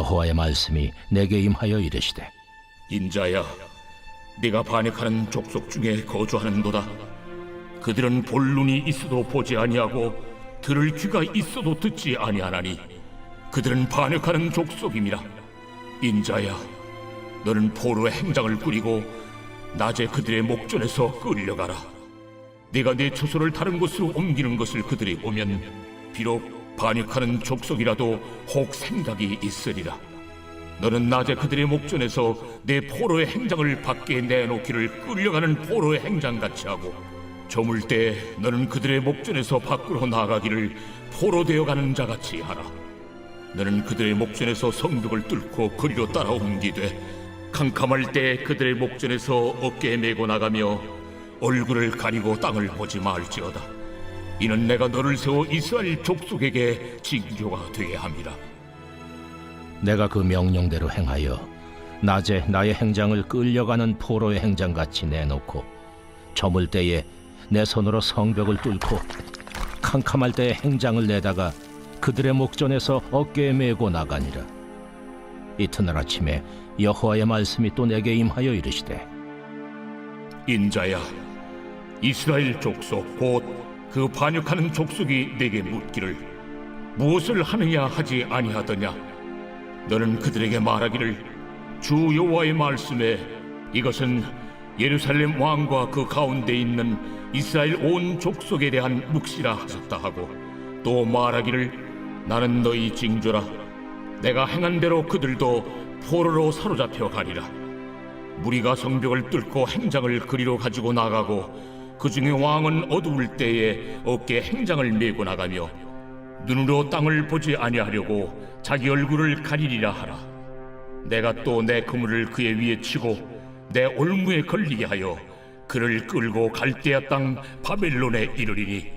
여호와의 말씀이 내게 임하여 이르시되 인자야, 네가 반역하는 족속 중에 거주하는도다. 그들은 볼 눈이 있어도 보지 아니하고 들을 귀가 있어도 듣지 아니하나니 그들은 반역하는 족속임이라. 인자야, 너는 포로의 행장을 꾸리고 낮에 그들의 목전에서 끌려가라. 네가 내 처소를 다른 곳으로 옮기는 것을 그들이 보면 비록 반역하는 족속이라도 혹 생각이 있으리라. 너는 낮에 그들의 목전에서 내 포로의 행장을 밖에 내놓기를 끌려가는 포로의 행장같이 하고 저물 때 너는 그들의 목전에서 밖으로 나가기를 포로 되어가는 자같이 하라. 너는 그들의 목전에서 성벽을 뚫고 거리로 따라 옮기되 캄캄할 때 그들의 목전에서 어깨에 메고 나가며 얼굴을 가리고 땅을 보지 말지어다. 이는 내가 너를 세워 이스라엘 족속에게 징조가 되게 함이라. 내가 그 명령대로 행하여 낮에 나의 행장을 끌려가는 포로의 행장같이 내놓고 저물 때에 내 손으로 성벽을 뚫고 캄캄할 때에 행장을 내다가 그들의 목전에서 어깨에 메고 나가니라. 이튿날 아침에 여호와의 말씀이 또 내게 임하여 이르시되 인자야, 이스라엘 족속 곧 그 반역하는 족속이 내게 묻기를 무엇을 하느냐 하지 아니하더냐. 너는 그들에게 말하기를 주 여호와의 말씀에 이것은 예루살렘 왕과 그 가운데 있는 이스라엘 온 족속에 대한 묵시라 하셨다 하고 또 말하기를 나는 너희 징조라. 내가 행한 대로 그들도 포로로 사로잡혀 가리라. 무리가 성벽을 뚫고 행장을 그리로 가지고 나가고 그 중에 왕은 어두울 때에 어깨에 행장을 메고 나가며 눈으로 땅을 보지 아니하려고 자기 얼굴을 가리리라 하라. 내가 또 내 그물을 그의 위에 치고 내 올무에 걸리게 하여 그를 끌고 갈대아 땅 바벨론에 이르리니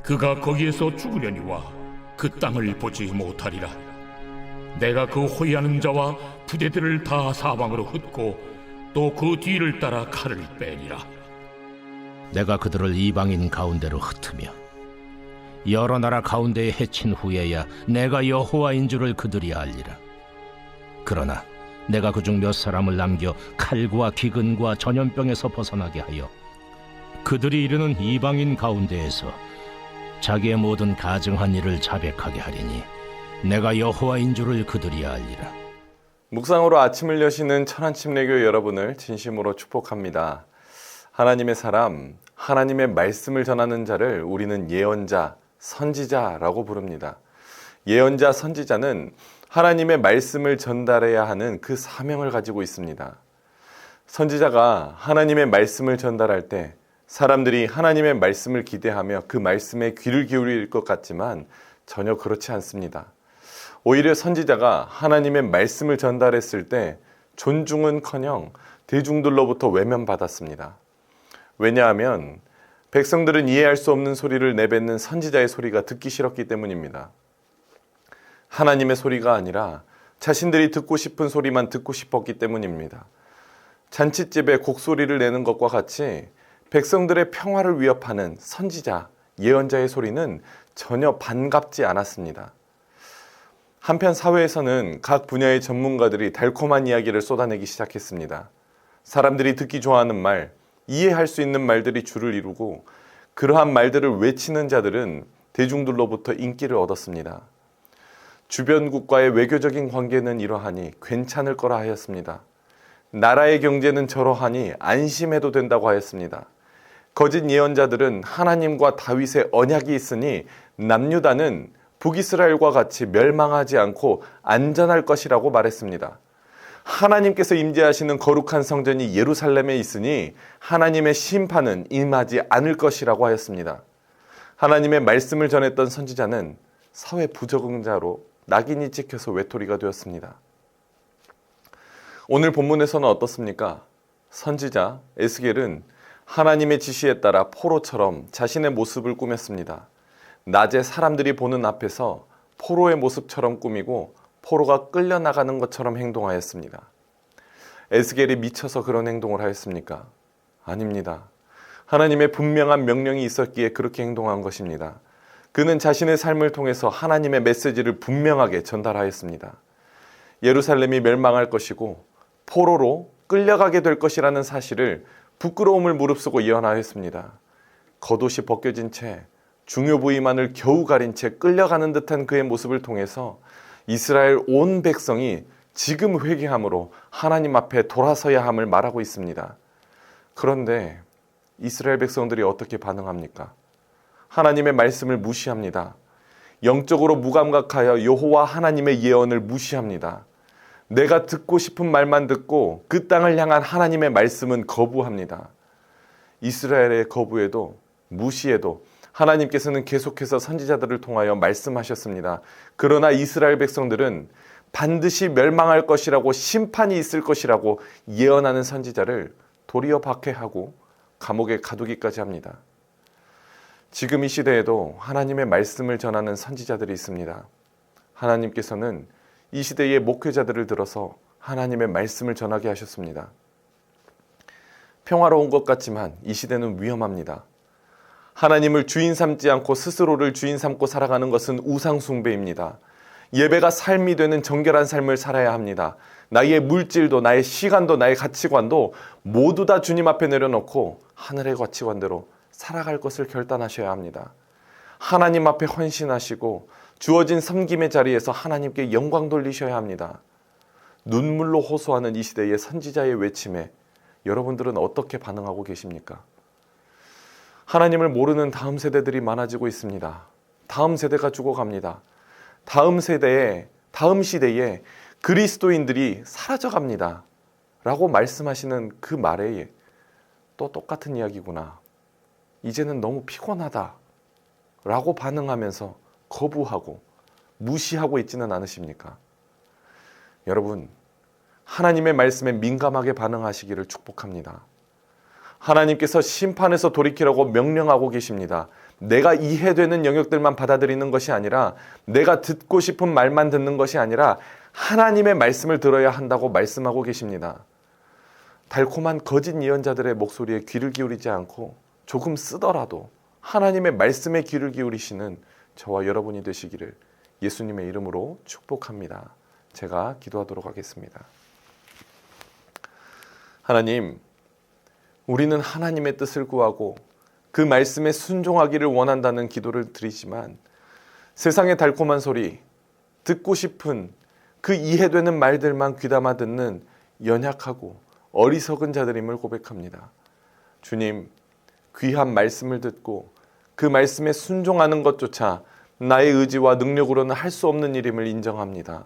그가 거기에서 죽으려니와 그 땅을 보지 못하리라. 내가 그 호위하는 자와 부대들을 다 사방으로 흩고 또 그 뒤를 따라 칼을 빼리라. 내가 그들을 이방인 가운데로 흩으며 여러 나라 가운데에 해친 후에야 내가 여호와인 줄을 그들이 알리라. 그러나 내가 그중 몇 사람을 남겨 칼과 기근과 전염병에서 벗어나게 하여 그들이 이르는 이방인 가운데에서 자기의 모든 가증한 일을 자백하게 하리니 내가 여호와인 줄을 그들이 알리라. 묵상으로 아침을 여시는 천안침례교 여러분을 진심으로 축복합니다. 하나님의 사람, 하나님의 말씀을 전하는 자를 우리는 예언자, 선지자라고 부릅니다. 예언자, 선지자는 하나님의 말씀을 전달해야 하는 그 사명을 가지고 있습니다. 선지자가 하나님의 말씀을 전달할 때 사람들이 하나님의 말씀을 기대하며 그 말씀에 귀를 기울일 것 같지만 전혀 그렇지 않습니다. 오히려 선지자가 하나님의 말씀을 전달했을 때 존중은커녕 대중들로부터 외면받았습니다. 왜냐하면 백성들은 이해할 수 없는 소리를 내뱉는 선지자의 소리가 듣기 싫었기 때문입니다. 하나님의 소리가 아니라 자신들이 듣고 싶은 소리만 듣고 싶었기 때문입니다. 잔칫집에 곡소리를 내는 것과 같이 백성들의 평화를 위협하는 선지자, 예언자의 소리는 전혀 반갑지 않았습니다. 한편 사회에서는 각 분야의 전문가들이 달콤한 이야기를 쏟아내기 시작했습니다. 사람들이 듣기 좋아하는 말, 이해할 수 있는 말들이 주를 이루고 그러한 말들을 외치는 자들은 대중들로부터 인기를 얻었습니다. 주변국과의 외교적인 관계는 이러하니 괜찮을 거라 하였습니다. 나라의 경제는 저러하니 안심해도 된다고 하였습니다. 거짓 예언자들은 하나님과 다윗의 언약이 있으니 남유다는 북이스라엘과 같이 멸망하지 않고 안전할 것이라고 말했습니다. 하나님께서 임재하시는 거룩한 성전이 예루살렘에 있으니 하나님의 심판은 임하지 않을 것이라고 하였습니다. 하나님의 말씀을 전했던 선지자는 사회 부적응자로 낙인이 찍혀서 외톨이가 되었습니다. 오늘 본문에서는 어떻습니까? 선지자 에스겔은 하나님의 지시에 따라 포로처럼 자신의 모습을 꾸몄습니다. 낮에 사람들이 보는 앞에서 포로의 모습처럼 꾸미고 포로가 끌려나가는 것처럼 행동하였습니다. 에스겔이 미쳐서 그런 행동을 하였습니까? 아닙니다. 하나님의 분명한 명령이 있었기에 그렇게 행동한 것입니다. 그는 자신의 삶을 통해서 하나님의 메시지를 분명하게 전달하였습니다. 예루살렘이 멸망할 것이고 포로로 끌려가게 될 것이라는 사실을 부끄러움을 무릅쓰고 예언하였습니다. 겉옷이 벗겨진 채 중요 부위만을 겨우 가린 채 끌려가는 듯한 그의 모습을 통해서 이스라엘 온 백성이 지금 회개함으로 하나님 앞에 돌아서야 함을 말하고 있습니다. 그런데 이스라엘 백성들이 어떻게 반응합니까? 하나님의 말씀을 무시합니다. 영적으로 무감각하여 여호와 하나님의 예언을 무시합니다. 내가 듣고 싶은 말만 듣고 그 땅을 향한 하나님의 말씀은 거부합니다. 이스라엘의 거부에도 무시에도 하나님께서는 계속해서 선지자들을 통하여 말씀하셨습니다. 그러나 이스라엘 백성들은 반드시 멸망할 것이라고, 심판이 있을 것이라고 예언하는 선지자를 도리어 박해하고 감옥에 가두기까지 합니다. 지금 이 시대에도 하나님의 말씀을 전하는 선지자들이 있습니다. 하나님께서는 이 시대의 목회자들을 들어서 하나님의 말씀을 전하게 하셨습니다. 평화로운 것 같지만 이 시대는 위험합니다. 하나님을 주인 삼지 않고 스스로를 주인 삼고 살아가는 것은 우상 숭배입니다. 예배가 삶이 되는 정결한 삶을 살아야 합니다. 나의 물질도, 나의 시간도, 나의 가치관도 모두 다 주님 앞에 내려놓고 하늘의 가치관대로 살아갈 것을 결단하셔야 합니다. 하나님 앞에 헌신하시고 주어진 섬김의 자리에서 하나님께 영광 돌리셔야 합니다. 눈물로 호소하는 이 시대의 선지자의 외침에 여러분들은 어떻게 반응하고 계십니까? 하나님을 모르는 다음 세대들이 많아지고 있습니다. 다음 세대가 죽어갑니다. 다음 시대에 그리스도인들이 사라져갑니다. 라고 말씀하시는 그 말에 또 똑같은 이야기구나. 이제는 너무 피곤하다. 라고 반응하면서 거부하고 무시하고 있지는 않으십니까? 여러분, 하나님의 말씀에 민감하게 반응하시기를 축복합니다. 하나님께서 심판에서 돌이키라고 명령하고 계십니다. 내가 이해되는 영역들만 받아들이는 것이 아니라, 내가 듣고 싶은 말만 듣는 것이 아니라 하나님의 말씀을 들어야 한다고 말씀하고 계십니다. 달콤한 거짓 예언자들의 목소리에 귀를 기울이지 않고 조금 쓰더라도 하나님의 말씀에 귀를 기울이시는 저와 여러분이 되시기를 예수님의 이름으로 축복합니다. 제가 기도하도록 하겠습니다. 하나님, 우리는 하나님의 뜻을 구하고 그 말씀에 순종하기를 원한다는 기도를 드리지만, 세상의 달콤한 소리, 듣고 싶은 그 이해되는 말들만 귀담아 듣는 연약하고 어리석은 자들임을 고백합니다. 주님, 귀한 말씀을 듣고 그 말씀에 순종하는 것조차 나의 의지와 능력으로는 할 수 없는 일임을 인정합니다.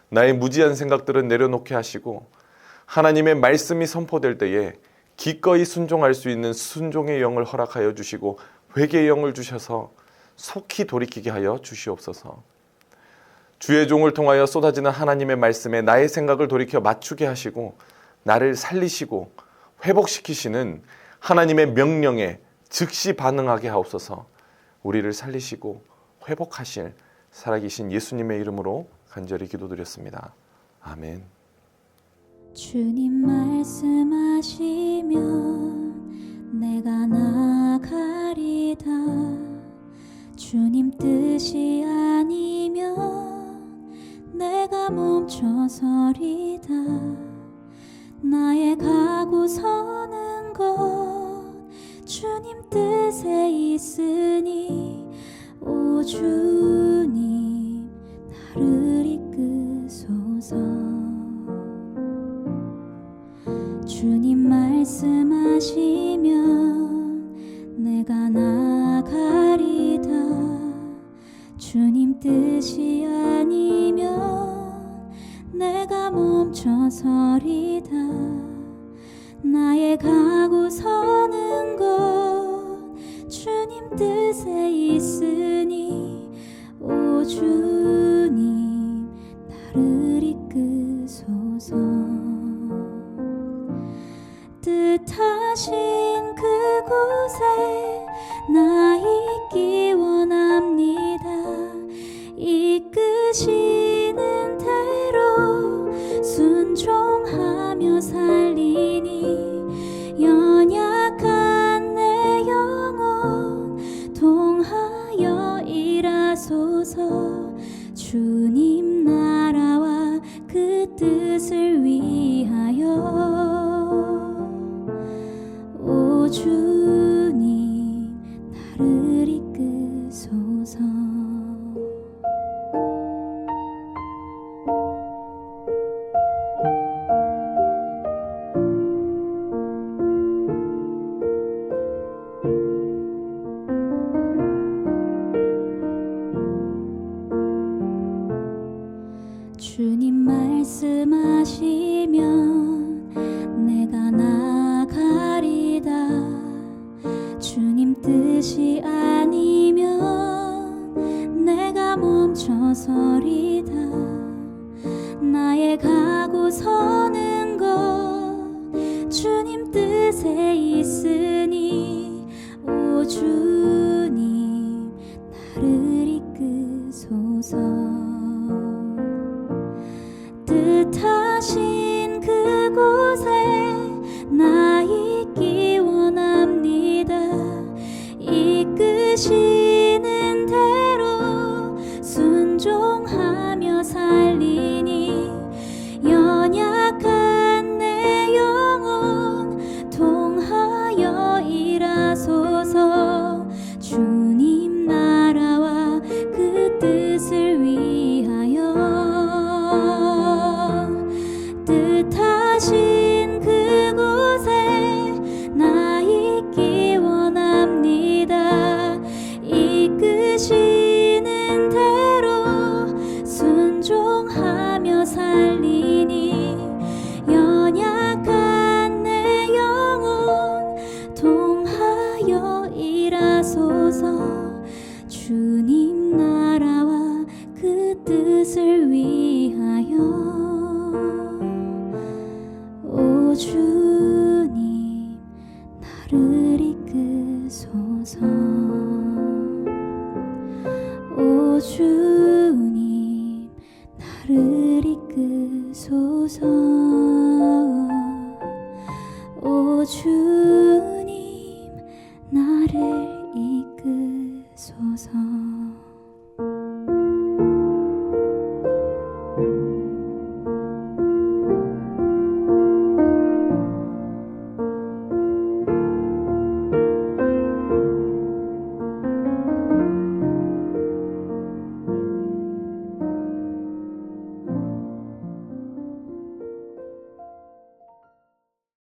나의 무지한 생각들은 내려놓게 하시고 하나님의 말씀이 선포될 때에 기꺼이 순종할 수 있는 순종의 영을 허락하여 주시고 회개의 영을 주셔서 속히 돌이키게 하여 주시옵소서. 주의 종을 통하여 쏟아지는 하나님의 말씀에 나의 생각을 돌이켜 맞추게 하시고 나를 살리시고 회복시키시는 하나님의 명령에 즉시 반응하게 하옵소서. 우리를 살리시고 회복하실 살아계신 예수님의 이름으로 간절히 기도드렸습니다. 아멘. 주님 말씀하시면 내가 나가리다. 주님 뜻이 아니면 내가 멈춰서리다. 나의 가고 서는 것 주님 뜻에 있으니 오 주님 나를 이끄소서. 주님 말씀하시면 내가 나가리다. 주님 뜻이 아니면 내가 멈춰서리다. 나의 가고 서는 것 주님 뜻에 있으니 오 주님 나를 이끄소서. 뜻하신 그곳에 나 있기 원합니다. 이끄시는 대로 순종하며 살리니 연약한 내 영혼 통하여 일하소서. 주님 나라와 그 뜻을 위하여 오 주님 나를 이끄소서. 주님 말씀하시면 내가 나가리다. 주님 뜻이 아니면 내가 멈춰서리다. 나의 가고 서는 것 주님 뜻에 있으니 오 주님 나를 이끄소서. 뜻하신 그곳에 나 있기 원합니다. 이끄시는 대로 순종하며 살리니 연약한 내 영혼 통하여 일하소서. 주님 나라와 그 뜻을 위하여 뜻하신 그곳에 나 있기 원합니다. 이끄시는 대로 순종하며 살리니 연약한 내 영혼 통하여 일하소서. 주님 나라와 그 뜻을 위하여 오 주님 나를 이끄소서. 오 주님 나를 이끄소서. 오 주님 나를 이끄소서.